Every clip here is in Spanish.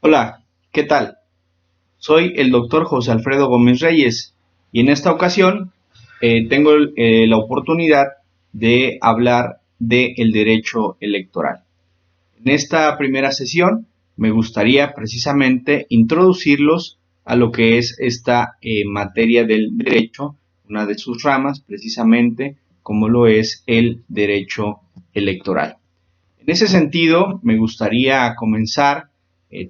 Hola, ¿qué tal? Soy el doctor José Alfredo Gómez Reyes y en esta ocasión tengo la oportunidad de hablar del derecho electoral. En esta primera sesión me gustaría precisamente introducirlos a lo que es esta materia del derecho, una de sus ramas precisamente como lo es el derecho electoral. En ese sentido, me gustaría comenzar,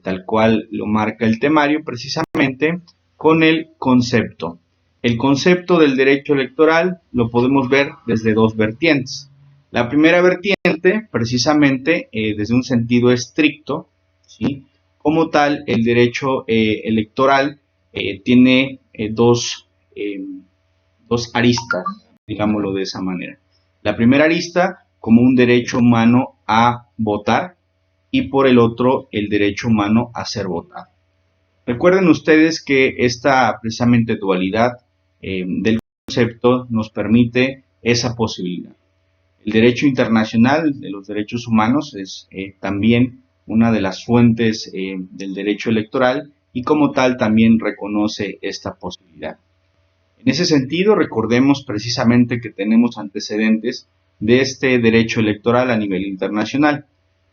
tal cual lo marca el temario, precisamente con el concepto. El concepto del derecho electoral lo podemos ver desde dos vertientes. La primera vertiente, precisamente, desde un sentido estricto, ¿sí? Como tal, el derecho electoral tiene dos aristas, digámoslo de esa manera. La primera arista como un derecho humano a votar y por el otro el derecho humano a ser votado. Recuerden ustedes que esta precisamente dualidad del concepto nos permite esa posibilidad. El derecho internacional de los derechos humanos es también una de las fuentes del derecho electoral y como tal también reconoce esta posibilidad. En ese sentido, recordemos precisamente que tenemos antecedentes de este derecho electoral a nivel internacional.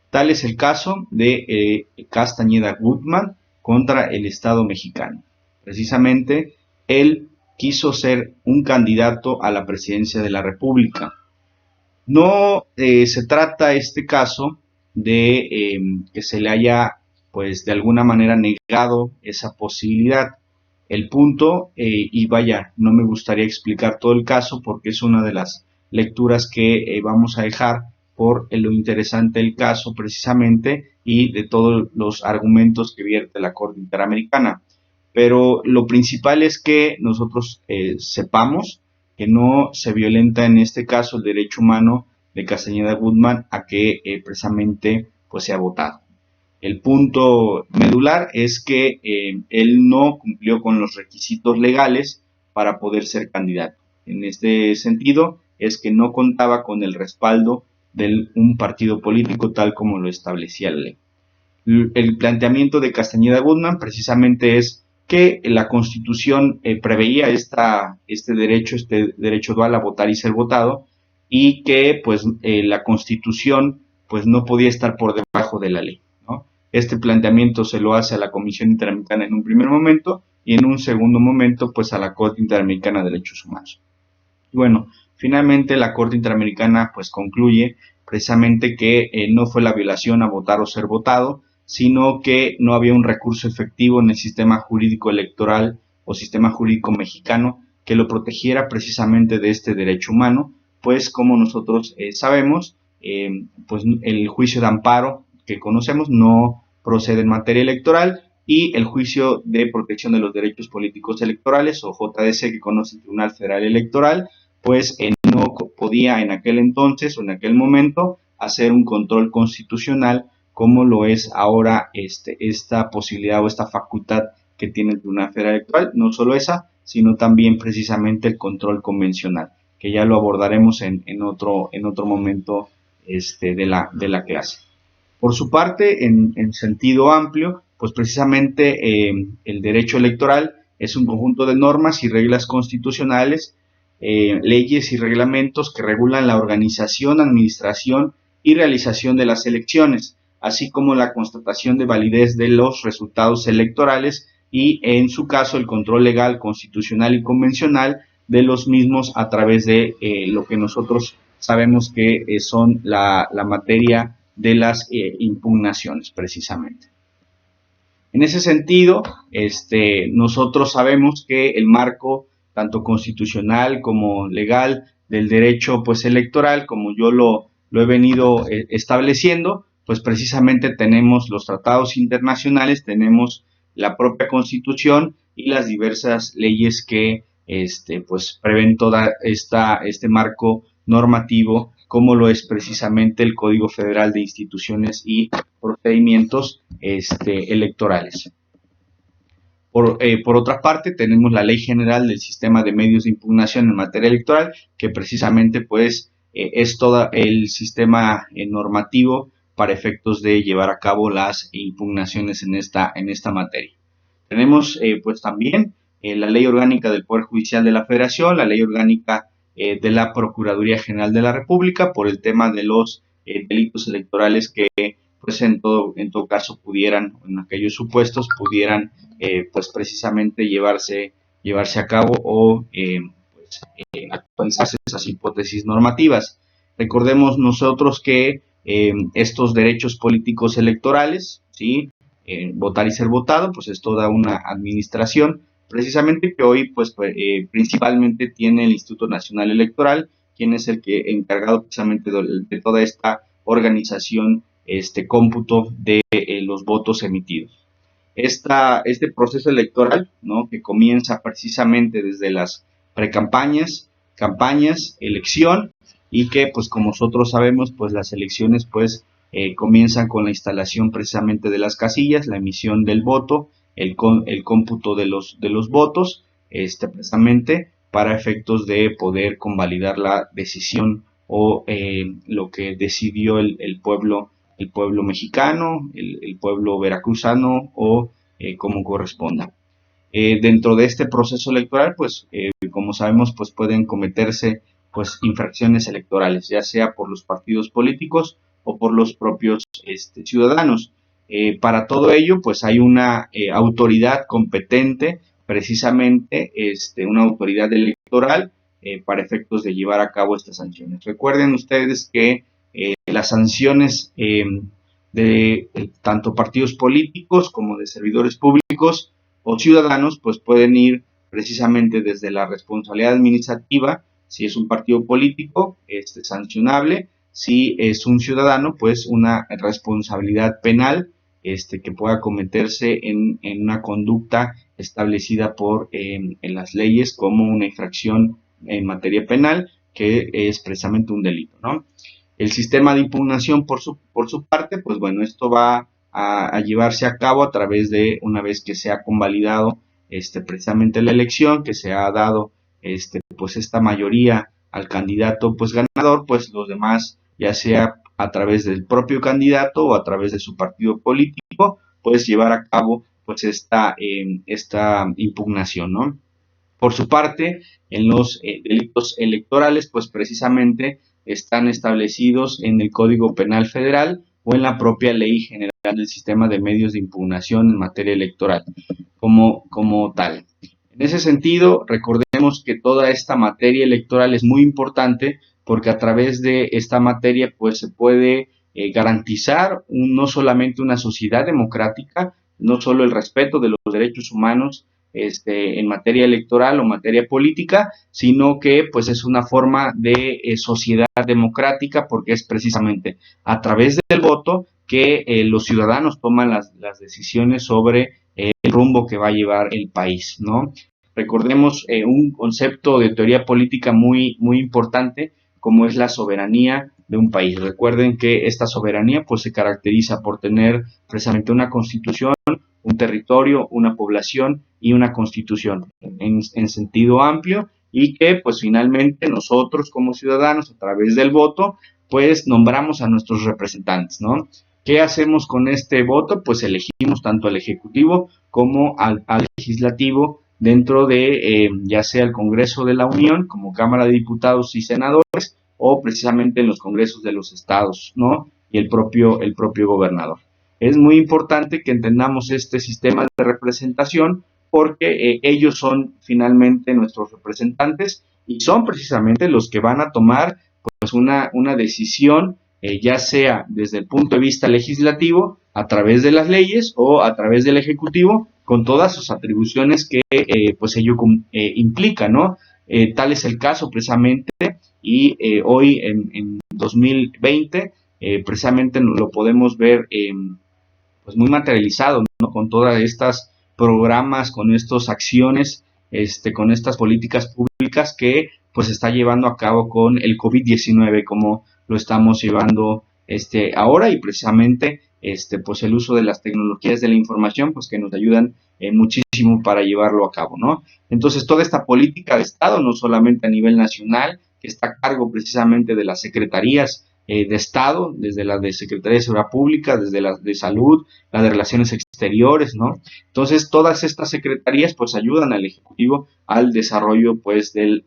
Tal es el caso de Castañeda Gutmann contra el Estado mexicano. Precisamente, él quiso ser un candidato a la presidencia de la República. No se trata este caso de que se le haya, pues, de alguna manera negado esa posibilidad. El punto, y vaya, no me gustaría explicar todo el caso porque es una de las lecturas que vamos a dejar por lo interesante del caso precisamente y de todos los argumentos que vierte la Corte Interamericana. Pero lo principal es que nosotros sepamos que no se violenta en este caso el derecho humano de Castañeda Gutmann a que precisamente pues sea votado. El punto medular es que él no cumplió con los requisitos legales para poder ser candidato. En este sentido, es que no contaba con el respaldo de un partido político tal como lo establecía la ley. El planteamiento de Castañeda Gutmann precisamente es que la Constitución preveía este derecho dual a votar y ser votado, y que pues la Constitución pues no podía estar por debajo de la ley, ¿no? Este planteamiento se lo hace a la Comisión Interamericana en un primer momento y en un segundo momento pues a la Corte Interamericana de Derechos Humanos. Bueno, finalmente la Corte Interamericana pues concluye precisamente que no fue la violación a votar o ser votado, sino que no había un recurso efectivo en el sistema jurídico electoral o sistema jurídico mexicano que lo protegiera precisamente de este derecho humano, pues como nosotros sabemos, pues el juicio de amparo que conocemos no procede en materia electoral y el juicio de protección de los derechos políticos electorales o JDC que conoce el Tribunal Federal Electoral pues no podía en aquel entonces o en aquel momento hacer un control constitucional como lo es ahora esta posibilidad o esta facultad que tiene el Tribunal Federal Electoral, no solo esa, sino también precisamente el control convencional, que ya lo abordaremos en otro momento de la clase. Por su parte, en sentido amplio, pues precisamente el derecho electoral es un conjunto de normas y reglas constitucionales, leyes y reglamentos que regulan la organización, administración y realización de las elecciones, así como la constatación de validez de los resultados electorales y, en su caso, el control legal, constitucional y convencional de los mismos a través de lo que nosotros sabemos que son la materia de las impugnaciones, precisamente. En ese sentido, nosotros sabemos que el marco, tanto constitucional como legal, del derecho pues electoral, como yo lo he venido estableciendo, pues precisamente tenemos los tratados internacionales, tenemos la propia Constitución y las diversas leyes que pues prevén toda este marco normativo, como lo es precisamente el Código Federal de Instituciones y Procedimientos electorales. Por otra parte, tenemos la Ley General del Sistema de Medios de Impugnación en materia electoral, que precisamente pues es todo el sistema normativo para efectos de llevar a cabo las impugnaciones en esta materia. Tenemos pues también la Ley Orgánica del Poder Judicial de la Federación, la Ley Orgánica de la Procuraduría General de la República, por el tema de los delitos electorales que pues en todo caso pudieran, en aquellos supuestos, pudieran pues precisamente llevarse a cabo o actualizarse esas hipótesis normativas. Recordemos nosotros que estos derechos políticos electorales, ¿sí? Votar y ser votado, pues es toda una administración, precisamente que hoy pues principalmente tiene el Instituto Nacional Electoral, quien es el que encargado precisamente de toda esta organización, cómputo de los votos emitidos. Este proceso electoral, ¿no?, que comienza precisamente desde las precampañas, campañas, elección, y que pues como nosotros sabemos, pues las elecciones pues comienzan con la instalación precisamente de las casillas, la emisión del voto, el cómputo de los votos, precisamente para efectos de poder convalidar la decisión o lo que decidió el pueblo mexicano, el pueblo veracruzano o como corresponda. Dentro de este proceso electoral, pues como sabemos, pues pueden cometerse pues infracciones electorales, ya sea por los partidos políticos o por los propios ciudadanos. Para todo ello, pues hay una autoridad competente, precisamente una autoridad electoral para efectos de llevar a cabo estas sanciones. Recuerden ustedes que las sanciones de tanto partidos políticos como de servidores públicos o ciudadanos, pues pueden ir precisamente desde la responsabilidad administrativa, si es un partido político, sancionable; si es un ciudadano, pues una responsabilidad penal, que pueda cometerse en una conducta establecida en las leyes como una infracción en materia penal, que es precisamente un delito, ¿no? El sistema de impugnación, por su parte, pues bueno, esto va a llevarse a cabo a través de, una vez que se ha convalidado precisamente la elección, que se ha dado pues esta mayoría al candidato pues ganador, pues los demás, ya sea a través del propio candidato o a través de su partido político, pues llevar a cabo pues esta impugnación, ¿no? Por su parte, en los delitos electorales, pues precisamente están establecidos en el Código Penal Federal o en la propia Ley General del Sistema de Medios de Impugnación en materia electoral como tal. En ese sentido, recordemos que toda esta materia electoral es muy importante, porque a través de esta materia pues se puede garantizar no solamente una sociedad democrática, no solo el respeto de los derechos humanos en materia electoral o materia política, sino que pues es una forma de sociedad democrática, porque es precisamente a través del voto que los ciudadanos toman las decisiones sobre el rumbo que va a llevar el país, ¿no? Recordemos un concepto de teoría política muy importante, como es la soberanía de un país. Recuerden que esta soberanía pues se caracteriza por tener precisamente una constitución, un territorio, una población y una constitución en sentido amplio, y que pues finalmente nosotros como ciudadanos, a través del voto, pues nombramos a nuestros representantes, ¿no? ¿Qué hacemos con este voto? Pues elegimos tanto al Ejecutivo como al Legislativo dentro de ya sea el Congreso de la Unión como Cámara de Diputados y Senadores, o precisamente en los congresos de los estados, ¿no? Y el propio gobernador. Es muy importante que entendamos este sistema de representación, porque ellos son finalmente nuestros representantes y son precisamente los que van a tomar pues una decisión, ya sea desde el punto de vista legislativo, a través de las leyes, o a través del Ejecutivo, con todas sus atribuciones que pues ello implica, ¿no? Tal es el caso precisamente, y hoy en 2020 precisamente lo podemos ver pues muy materializado, ¿no? Con todas estas programas, con estas acciones, con estas políticas públicas que pues está llevando a cabo con el COVID-19, como lo estamos llevando ahora, y precisamente pues el uso de las tecnologías de la información pues que nos ayudan muchísimo para llevarlo a cabo, ¿no? Entonces toda esta política de Estado, no solamente a nivel nacional, que está a cargo precisamente de las secretarías de Estado, desde la de Secretaría de Seguridad Pública, desde la de Salud, la de Relaciones Exteriores, ¿no? Entonces, todas estas secretarías, pues, ayudan al Ejecutivo al desarrollo, pues, del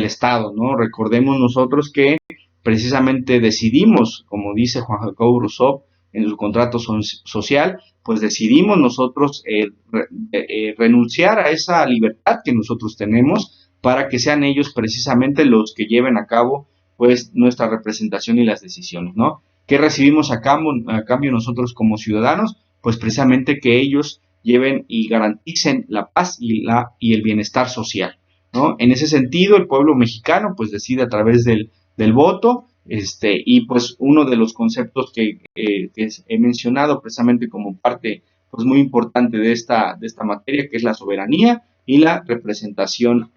Estado, ¿no? Recordemos nosotros que precisamente decidimos, como dice Juan Jacobo Rousseau en su contrato social, pues decidimos nosotros renunciar a esa libertad que nosotros tenemos para que sean ellos precisamente los que lleven a cabo pues nuestra representación y las decisiones, ¿no? ¿Qué recibimos a cambio nosotros como ciudadanos? Pues precisamente que ellos lleven y garanticen la paz y el bienestar social, ¿no? En ese sentido, el pueblo mexicano pues decide a través del voto, y pues uno de los conceptos que he mencionado precisamente como parte pues muy importante de esta materia, que es la soberanía y la representación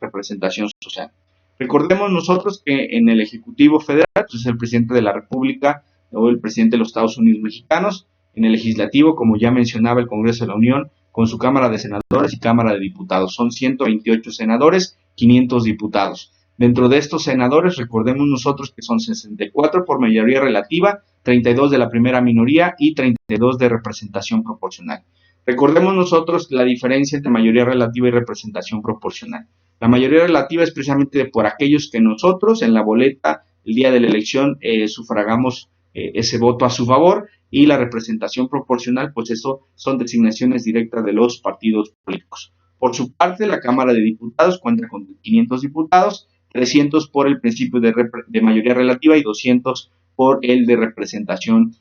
social. Recordemos nosotros que en el Ejecutivo Federal pues, es el presidente de la República o el presidente de los Estados Unidos mexicanos, en el Legislativo, como ya mencionaba, el Congreso de la Unión, con su Cámara de Senadores y Cámara de Diputados. Son 128 senadores, 500 diputados. Dentro de estos senadores, recordemos nosotros que son 64 por mayoría relativa, 32 de la primera minoría y 32 de representación proporcional. Recordemos nosotros la diferencia entre mayoría relativa y representación proporcional. La mayoría relativa es precisamente por aquellos que nosotros en la boleta el día de la elección sufragamos ese voto a su favor, y la representación proporcional, pues eso son designaciones directas de los partidos políticos. Por su parte, la Cámara de Diputados cuenta con 500 diputados, 300 por el principio de mayoría relativa y 200 por el de representación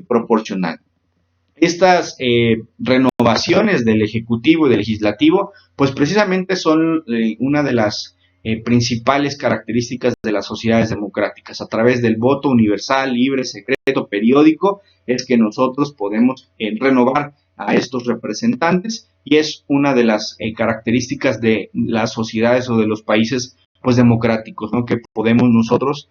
proporcional. Estas renovaciones del Ejecutivo y del Legislativo, pues precisamente son una de las principales características de las sociedades democráticas. A través del voto universal, libre, secreto, periódico, es que nosotros podemos renovar a estos representantes, y es una de las características de las sociedades o de los países pues democráticos, ¿no? Que podemos nosotros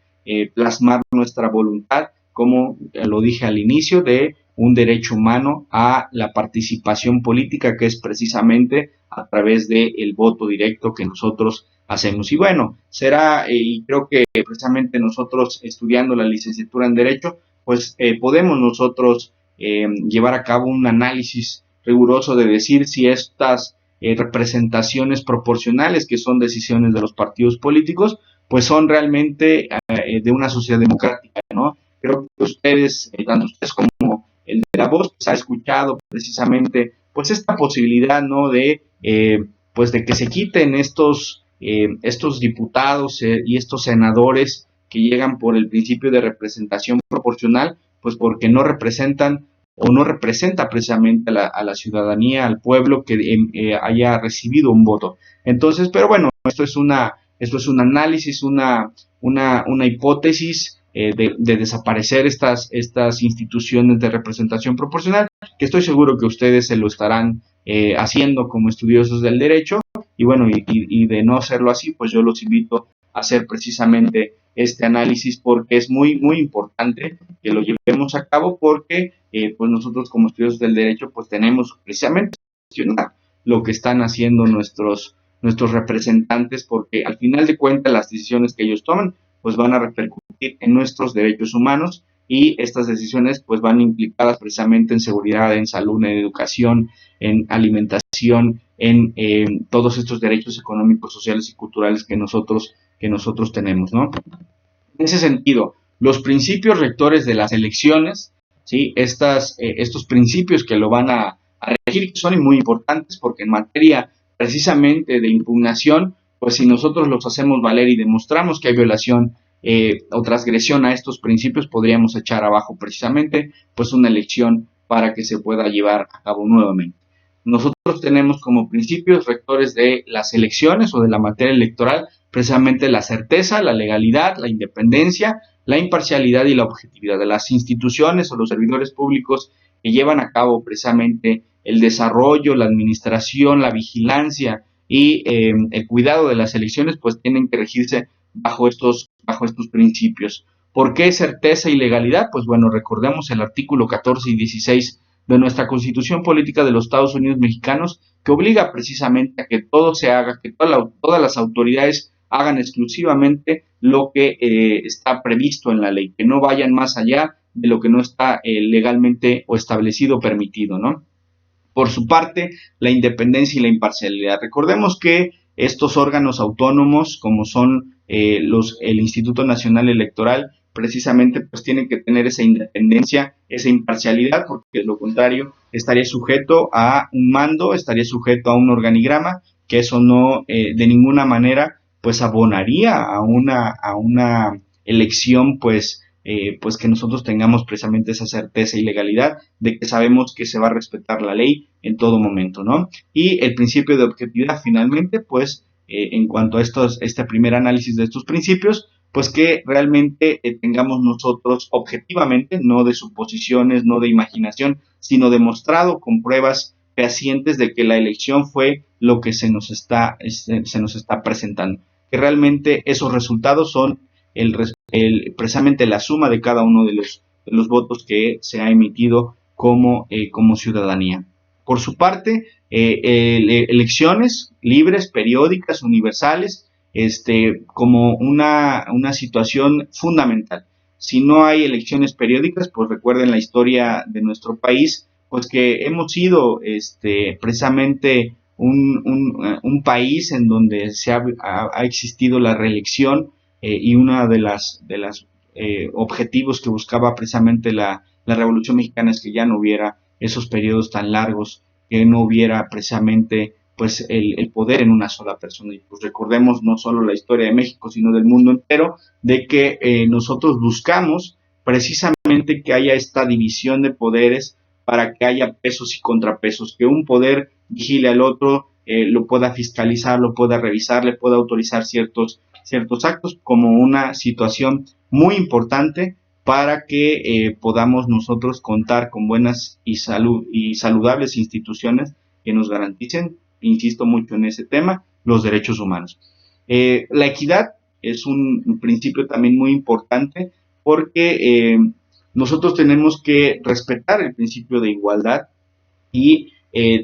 plasmar nuestra voluntad, como lo dije al inicio, de un derecho humano a la participación política, que es precisamente a través del voto directo que nosotros hacemos. Y bueno, será, y creo que precisamente nosotros estudiando la licenciatura en Derecho, pues podemos nosotros llevar a cabo un análisis riguroso de decir si estas representaciones proporcionales, que son decisiones de los partidos políticos, pues son realmente de una sociedad democrática, ¿no? Creo que ustedes, tanto ustedes como el de la voz, pues, ha escuchado precisamente pues esta posibilidad, ¿no? Pues de que se quiten estos diputados y estos senadores que llegan por el principio de representación proporcional, pues porque no representan o no representa precisamente a la ciudadanía, al pueblo que haya recibido un voto. Entonces, pero bueno, esto es un análisis, una hipótesis de desaparecer estas instituciones de representación proporcional, que estoy seguro que ustedes se lo estarán haciendo como estudiosos del derecho, y bueno, y de no hacerlo así, pues yo los invito a hacer precisamente este análisis, porque es muy, muy importante que lo llevemos a cabo, porque pues nosotros como estudiosos del derecho pues tenemos precisamente que cuestionar lo que están haciendo nuestros representantes, porque al final de cuentas las decisiones que ellos toman pues van a repercutir en nuestros derechos humanos, y estas decisiones pues van implicadas precisamente en seguridad, en salud, en educación, en alimentación, en todos estos derechos económicos, sociales y culturales que nosotros tenemos, ¿no? En ese sentido, los principios rectores de las elecciones, ¿sí? Estos principios que lo van a regir son muy importantes, porque en materia precisamente de impugnación, pues si nosotros los hacemos valer y demostramos que hay violación o transgresión a estos principios, podríamos echar abajo precisamente pues una elección para que se pueda llevar a cabo nuevamente. Nosotros tenemos como principios rectores de las elecciones o de la materia electoral precisamente la certeza, la legalidad, la independencia, la imparcialidad y la objetividad de las instituciones o los servidores públicos que llevan a cabo precisamente el desarrollo, la administración, la vigilancia y el cuidado de las elecciones, pues tienen que regirse bajo estos principios. ¿Por qué certeza y legalidad? Pues bueno, recordemos el artículo 14 y 16 de nuestra Constitución Política de los Estados Unidos Mexicanos, que obliga precisamente a que todo se haga, que todas las autoridades hagan exclusivamente lo que está previsto en la ley, que no vayan más allá de lo que no está legalmente o establecido o permitido, ¿no? Por su parte, la independencia y la imparcialidad. Recordemos que estos órganos autónomos, como son el Instituto Nacional Electoral, precisamente pues tienen que tener esa independencia, esa imparcialidad, porque de lo contrario estaría sujeto a un mando, estaría sujeto a un organigrama, que eso no de ninguna manera pues abonaría a una elección pues que nosotros tengamos precisamente esa certeza y legalidad de que sabemos que se va a respetar la ley en todo momento, ¿no? Y el principio de objetividad, finalmente, pues, en cuanto a este primer análisis de estos principios, pues que realmente tengamos nosotros objetivamente, no de suposiciones, no de imaginación, sino demostrado con pruebas fehacientes de que la elección fue lo que se nos está presentando, que realmente esos resultados son precisamente la suma de cada uno de los votos que se ha emitido como ciudadanía. Por su parte, elecciones libres, periódicas, universales, como una situación fundamental. Si no hay elecciones periódicas, pues recuerden la historia de nuestro país, pues que hemos sido precisamente un país en donde ha existido la reelección y una de las objetivos que buscaba precisamente la Revolución Mexicana es que ya no hubiera esos periodos tan largos, que no hubiera precisamente pues el poder en una sola persona. Y pues recordemos no solo la historia de México, sino del mundo entero, de que nosotros buscamos precisamente que haya esta división de poderes para que haya pesos y contrapesos, que un poder vigile al otro, lo pueda fiscalizar, lo pueda revisar, le pueda autorizar ciertos actos, como una situación muy importante para que podamos nosotros contar con buenas y saludables instituciones que nos garanticen, insisto mucho en ese tema, los derechos humanos. La equidad es un principio también muy importante porque nosotros tenemos que respetar el principio de igualdad y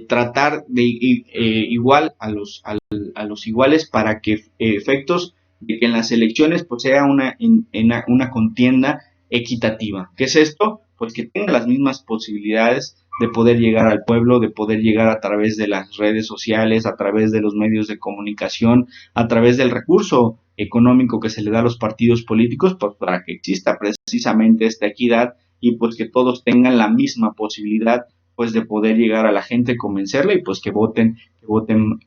tratar de igual a los iguales para que efectos de que en las elecciones pues sea una contienda equitativa. ¿Qué es esto? Pues que tenga las mismas posibilidades de poder llegar al pueblo, de poder llegar a través de las redes sociales, a través de los medios de comunicación, a través del recurso económico que se le da a los partidos políticos, pues para que exista precisamente esta equidad y pues que todos tengan la misma posibilidad pues de poder llegar a la gente, convencerla y pues que voten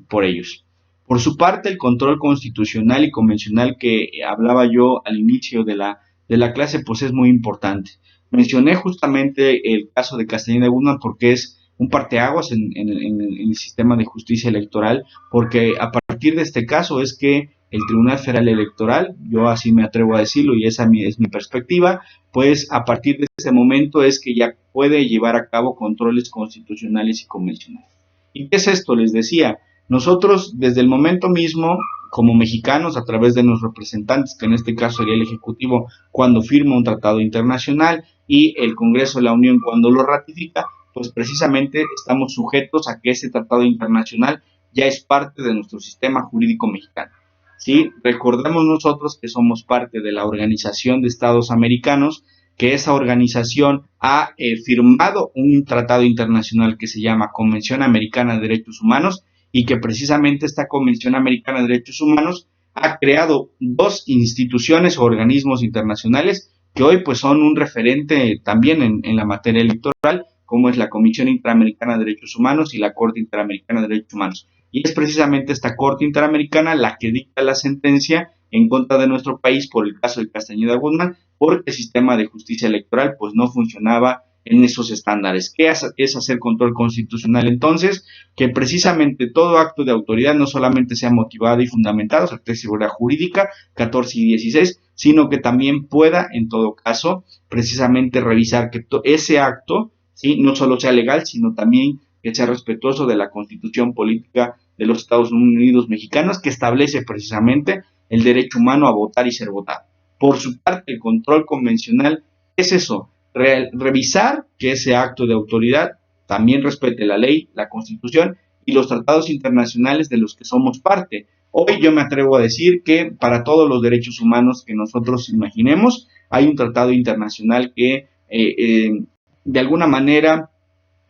por ellos. Por su parte, el control constitucional y convencional que hablaba yo al inicio de la clase, pues es muy importante. Mencioné justamente el caso de Castañeda de Guzmán porque es un parteaguas en el sistema de justicia electoral, porque a partir de este caso es que el Tribunal Federal Electoral, yo así me atrevo a decirlo y esa es mi perspectiva, pues a partir de ese momento es que ya puede llevar a cabo controles constitucionales y convencionales. ¿Y qué es esto? Les decía, nosotros desde el momento mismo, como mexicanos, a través de nuestros representantes, que en este caso sería el Ejecutivo cuando firma un tratado internacional y el Congreso de la Unión cuando lo ratifica, pues precisamente estamos sujetos a que ese tratado internacional ya es parte de nuestro sistema jurídico mexicano. ¿Sí? Recordemos nosotros que somos parte de la Organización de Estados Americanos, que esa organización ha firmado un tratado internacional que se llama Convención Americana de Derechos Humanos y que precisamente esta Convención Americana de Derechos Humanos ha creado dos instituciones o organismos internacionales que hoy pues son un referente también en la materia electoral, como es la Comisión Interamericana de Derechos Humanos y la Corte Interamericana de Derechos Humanos. Y es precisamente esta Corte Interamericana la que dicta la sentencia en contra de nuestro país por el caso de Castañeda Guzmán, porque el sistema de justicia electoral pues no funcionaba en esos estándares. ¿Qué es hacer control constitucional entonces? Que precisamente todo acto de autoridad no solamente sea motivado y fundamentado, o sea, seguridad jurídica 14 y 16, sino que también pueda, en todo caso, precisamente revisar que ese acto, ¿sí?, no solo sea legal, sino también que sea respetuoso de la Constitución Política de los Estados Unidos Mexicanos, que establece precisamente el derecho humano a votar y ser votado. Por su parte, el control convencional es eso, revisar que ese acto de autoridad también respete la ley, la Constitución y los tratados internacionales de los que somos parte, Hoy yo me atrevo a decir que para todos los derechos humanos que nosotros imaginemos, hay un tratado internacional que de alguna manera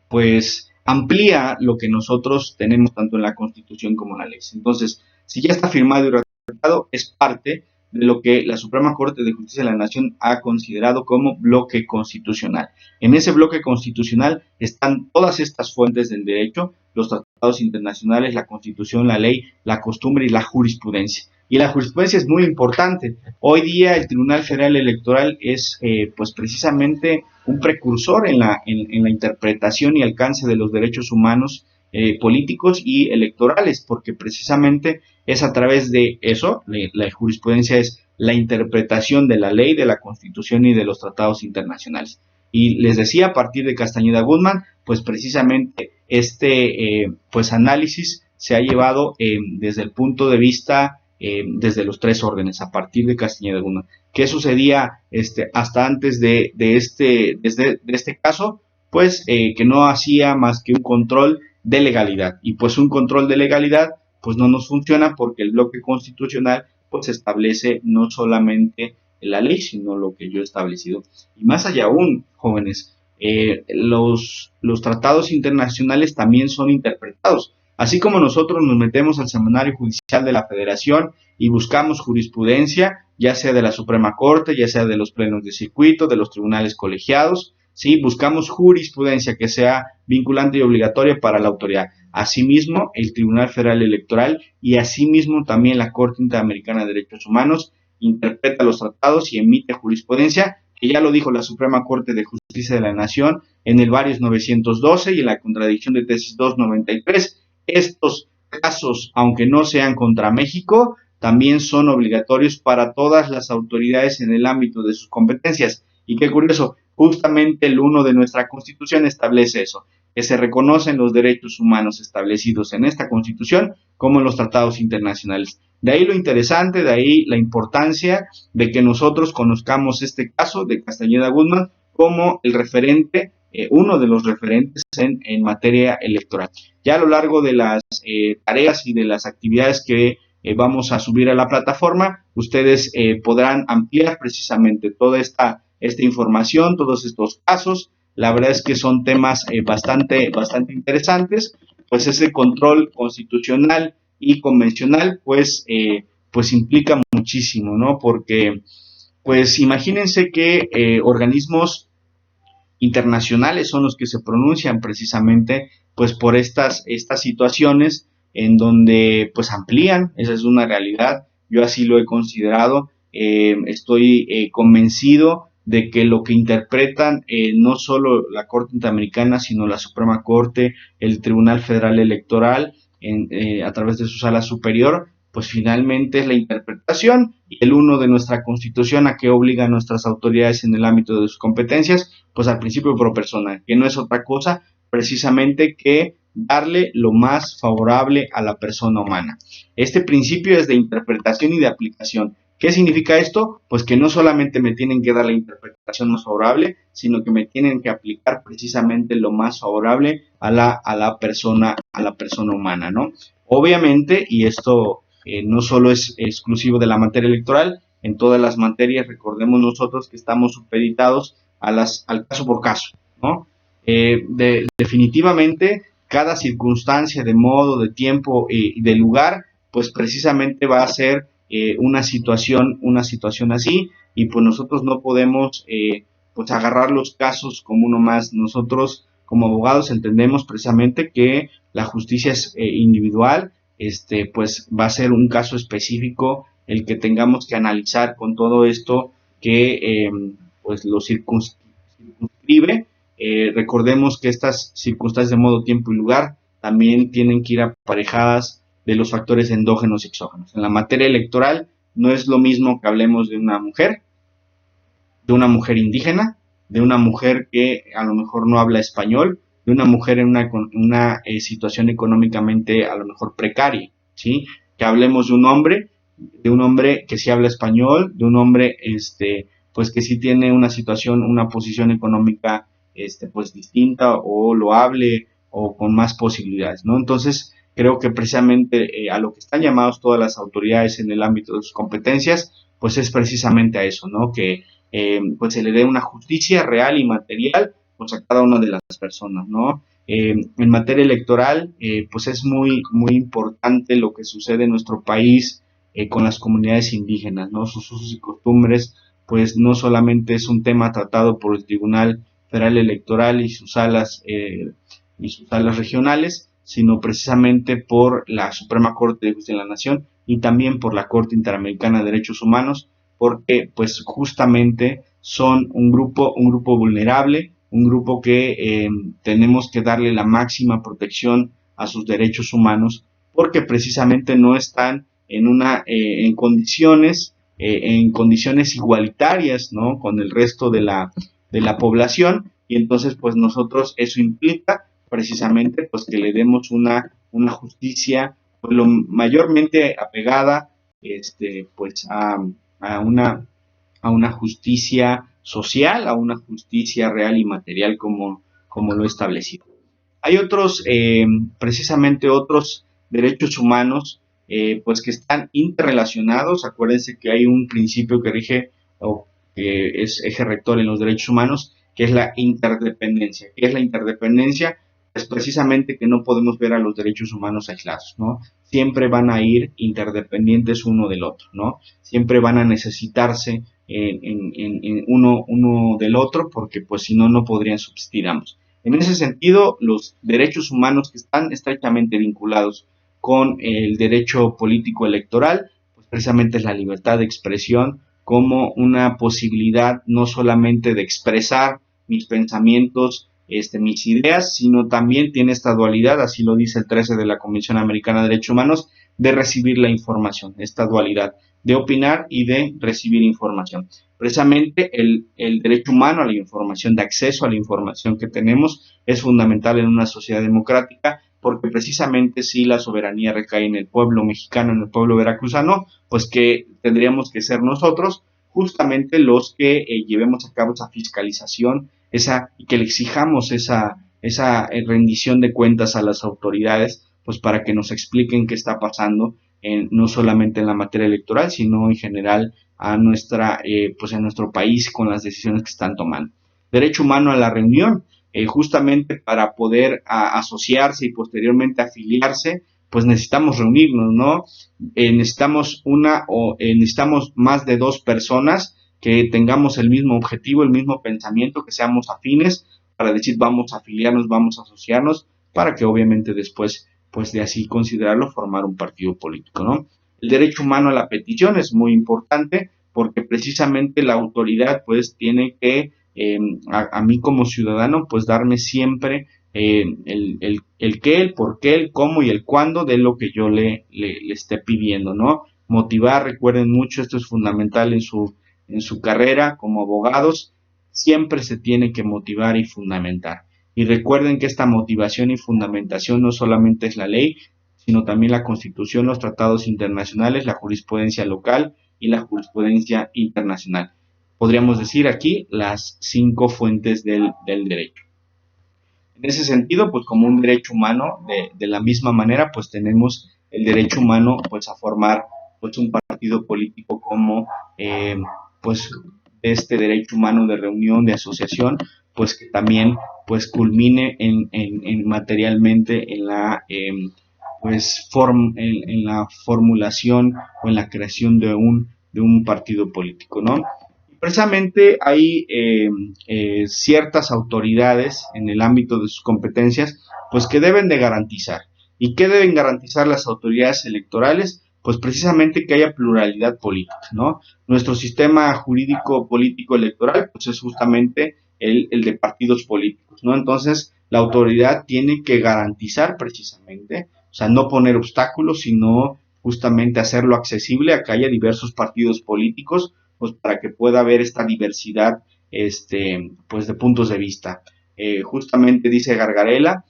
pues amplía lo que nosotros tenemos tanto en la Constitución como en la ley. Entonces, si ya está firmado y ratificado, es parte de lo que la Suprema Corte de Justicia de la Nación ha considerado como bloque constitucional. En ese bloque constitucional están todas estas fuentes del derecho, los tratados internacionales, la Constitución, la ley, la costumbre y la jurisprudencia. Y la jurisprudencia es muy importante. Hoy día el Tribunal Federal Electoral es pues precisamente un precursor en la interpretación y alcance de los derechos humanos políticos y electorales, porque precisamente es a través de eso, la jurisprudencia es la interpretación de la ley, de la Constitución y de los tratados internacionales. Y les decía, a partir de Castañeda Guzmán, pues precisamente pues análisis se ha llevado desde el punto de vista desde los tres órdenes, a partir de Castañeda Guzmán. ¿Qué sucedía hasta antes de este caso? Pues que no hacía más que un control de legalidad. Y pues un control de legalidad pues no nos funciona porque el bloque constitucional pues establece no solamente la ley, sino lo que yo he establecido. Y más allá aún, jóvenes, los tratados internacionales también son interpretados. Así como nosotros nos metemos al semanario judicial de la Federación y buscamos jurisprudencia, ya sea de la Suprema Corte, ya sea de los plenos de circuito, de los tribunales colegiados, ¿sí? Buscamos jurisprudencia que sea vinculante y obligatoria para la autoridad. Asimismo, el Tribunal Federal Electoral y asimismo también la Corte Interamericana de Derechos Humanos interpreta los tratados y emite jurisprudencia, que ya lo dijo la Suprema Corte de Justicia de la Nación en el Varios 912 y en la contradicción de tesis 293. Estos casos, aunque no sean contra México, también son obligatorios para todas las autoridades en el ámbito de sus competencias. Y qué curioso, justamente el 1 de nuestra Constitución establece eso, que se reconocen los derechos humanos establecidos en esta Constitución como en los tratados internacionales. De ahí lo interesante, de ahí la importancia de que nosotros conozcamos este caso de Castañeda Guzmán como el referente, uno de los referentes en materia electoral. Ya a lo largo de las tareas y de las actividades que vamos a subir a la plataforma, ustedes podrán ampliar precisamente toda esta información, todos estos casos. La verdad es que son temas bastante interesantes, pues ese control constitucional y convencional, pues implica muchísimo, ¿no? Porque, pues imagínense que organismos internacionales son los que se pronuncian precisamente, pues por estas situaciones en donde, pues amplían, esa es una realidad, yo así lo he considerado, estoy convencido de que lo que interpretan no solo la Corte Interamericana, sino la Suprema Corte, el Tribunal Federal Electoral, a través de su sala superior, pues finalmente es la interpretación y el 1 de nuestra Constitución a que obliga a nuestras autoridades en el ámbito de sus competencias, pues al principio pro persona, que no es otra cosa precisamente que darle lo más favorable a la persona humana. Este principio es de interpretación y de aplicación. ¿Qué significa esto? Pues que no solamente me tienen que dar la interpretación más favorable, sino que me tienen que aplicar precisamente lo más favorable a la persona humana, ¿no? Obviamente, y esto no solo es exclusivo de la materia electoral, en todas las materias recordemos nosotros que estamos supeditados al caso por caso, ¿no? Definitivamente, cada circunstancia de modo, de tiempo y de lugar, pues precisamente va a ser una situación así, y pues nosotros no podemos pues agarrar los casos como uno más. Nosotros como abogados entendemos precisamente que la justicia es individual, pues va a ser un caso específico el que tengamos que analizar con todo esto que pues lo circunscribe. Recordemos que estas circunstancias de modo, tiempo y lugar también tienen que ir aparejadas de los factores endógenos y exógenos. En la materia electoral no es lo mismo que hablemos de una mujer indígena, de una mujer que a lo mejor no habla español, de una mujer en una situación económicamente a lo mejor precaria, ¿sí? Que hablemos de un hombre que sí habla español, de un hombre pues que sí tiene una situación, una posición económica pues distinta o loable o con más posibilidades, ¿no? Entonces, Creo que precisamente a lo que están llamados todas las autoridades en el ámbito de sus competencias, pues es precisamente a eso, ¿no? Que pues se le dé una justicia real y material pues a cada una de las personas, ¿no? En materia electoral, pues es muy importante lo que sucede en nuestro país con las comunidades indígenas, ¿no? Sus usos y costumbres, pues no solamente es un tema tratado por el Tribunal Federal Electoral y sus salas regionales, sino precisamente por la Suprema Corte de Justicia de la Nación y también por la Corte Interamericana de Derechos Humanos, porque pues justamente son un grupo vulnerable, un grupo que tenemos que darle la máxima protección a sus derechos humanos, porque precisamente no están en condiciones igualitarias, ¿no? Con el resto de la población, y entonces pues nosotros eso implica precisamente pues que le demos una justicia pues, lo mayormente apegada pues a una justicia social, a una justicia real y material como lo he establecido. Hay otros, precisamente otros derechos humanos, pues que están interrelacionados. Acuérdense que hay un principio que rige o que es eje rector en los derechos humanos, que es la interdependencia. ¿Qué es la interdependencia? Pues precisamente que no podemos ver a los derechos humanos aislados, ¿no? Siempre van a ir interdependientes uno del otro, ¿no? Siempre van a necesitarse en uno del otro, porque pues si no, no podrían subsistir ambos. En ese sentido, los derechos humanos que están estrechamente vinculados con el derecho político electoral, pues precisamente es la libertad de expresión como una posibilidad no solamente de expresar mis pensamientos, mis ideas, sino también tiene esta dualidad, así lo dice el 13 de la Convención Americana de Derechos Humanos, de recibir la información, esta dualidad de opinar y de recibir información. Precisamente el derecho humano a la información, de acceso a la información que tenemos, es fundamental en una sociedad democrática, porque precisamente si la soberanía recae en el pueblo mexicano, en el pueblo veracruzano, pues que tendríamos que ser nosotros justamente los que llevemos a cabo esa fiscalización, y que le exijamos esa rendición de cuentas a las autoridades, pues para que nos expliquen qué está pasando no solamente en la materia electoral, sino en general pues en nuestro país con las decisiones que están tomando. Derecho humano a la reunión, justamente para poder asociarse y posteriormente afiliarse, pues necesitamos reunirnos, ¿no? Necesitamos más de dos personas que tengamos el mismo objetivo, el mismo pensamiento, que seamos afines para decir vamos a afiliarnos, vamos a asociarnos, para que obviamente después pues de así considerarlo formar un partido político, ¿no? El derecho humano a la petición es muy importante porque precisamente la autoridad pues tiene que a mí como ciudadano pues darme siempre el qué, el por qué, el cómo y el cuándo de lo que yo le esté pidiendo, ¿no? Motivar, recuerden mucho, esto es fundamental en su carrera como abogados, siempre se tiene que motivar y fundamentar. Y recuerden que esta motivación y fundamentación no solamente es la ley, sino también la Constitución, los tratados internacionales, la jurisprudencia local y la jurisprudencia internacional. Podríamos decir aquí las 5 fuentes del derecho. En ese sentido, pues como un derecho humano, de la misma manera, pues tenemos el derecho humano pues a formar pues un partido político como pues este derecho humano de reunión, de asociación, pues que también pues culmine en materialmente en la en la formulación o en la creación de un partido político, ¿no? Precisamente hay ciertas autoridades en el ámbito de sus competencias, pues que deben de garantizar. ¿Y qué deben garantizar las autoridades electorales? Pues precisamente que haya pluralidad política, ¿no? Nuestro sistema jurídico político electoral, pues es justamente el de partidos políticos, ¿no? Entonces, la autoridad tiene que garantizar precisamente, o sea, no poner obstáculos, sino justamente hacerlo accesible a que haya diversos partidos políticos, pues para que pueda haber esta diversidad pues de puntos de vista. Justamente dice Gargarella,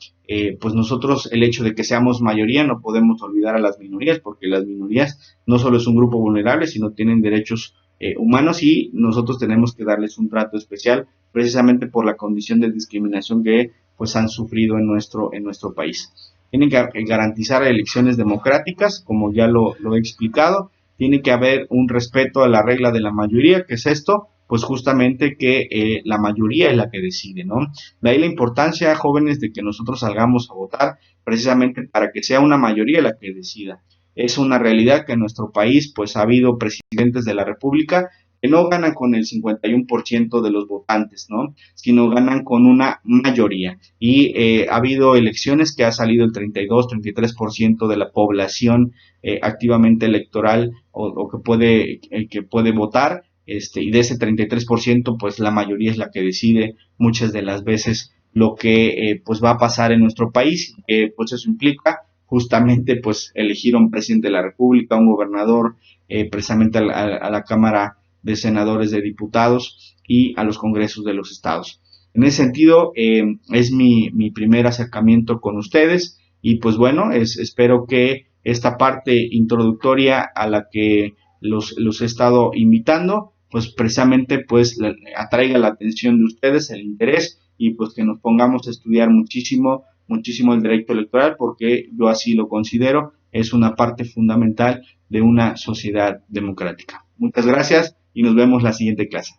pues nosotros el hecho de que seamos mayoría no podemos olvidar a las minorías, porque las minorías no solo es un grupo vulnerable, sino tienen derechos humanos y nosotros tenemos que darles un trato especial precisamente por la condición de discriminación que pues han sufrido en nuestro país. tienen que garantizar elecciones democráticas, como ya lo he explicado, tiene que haber un respeto a la regla de la mayoría, que es esto, pues justamente que la mayoría es la que decide, ¿no? De ahí la importancia, jóvenes, de que nosotros salgamos a votar precisamente para que sea una mayoría la que decida. Es una realidad que en nuestro país pues ha habido presidentes de la República que no ganan con el 51% de los votantes, ¿no? Sino ganan con una mayoría. Y ha habido elecciones que ha salido el 32, 33% de la población activamente electoral o que puede votar, y de ese 33%, pues la mayoría es la que decide muchas de las veces lo que pues va a pasar en nuestro país. Pues eso implica justamente pues elegir a un presidente de la República, a un gobernador, precisamente a la Cámara de Senadores, de Diputados y a los congresos de los estados. En ese sentido, es mi primer acercamiento con ustedes y pues bueno, espero que esta parte introductoria a la que los he estado invitando, pues precisamente pues atraiga la atención de ustedes, el interés y pues que nos pongamos a estudiar muchísimo, muchísimo el derecho electoral porque yo así lo considero, es una parte fundamental de una sociedad democrática. Muchas gracias y nos vemos la siguiente clase.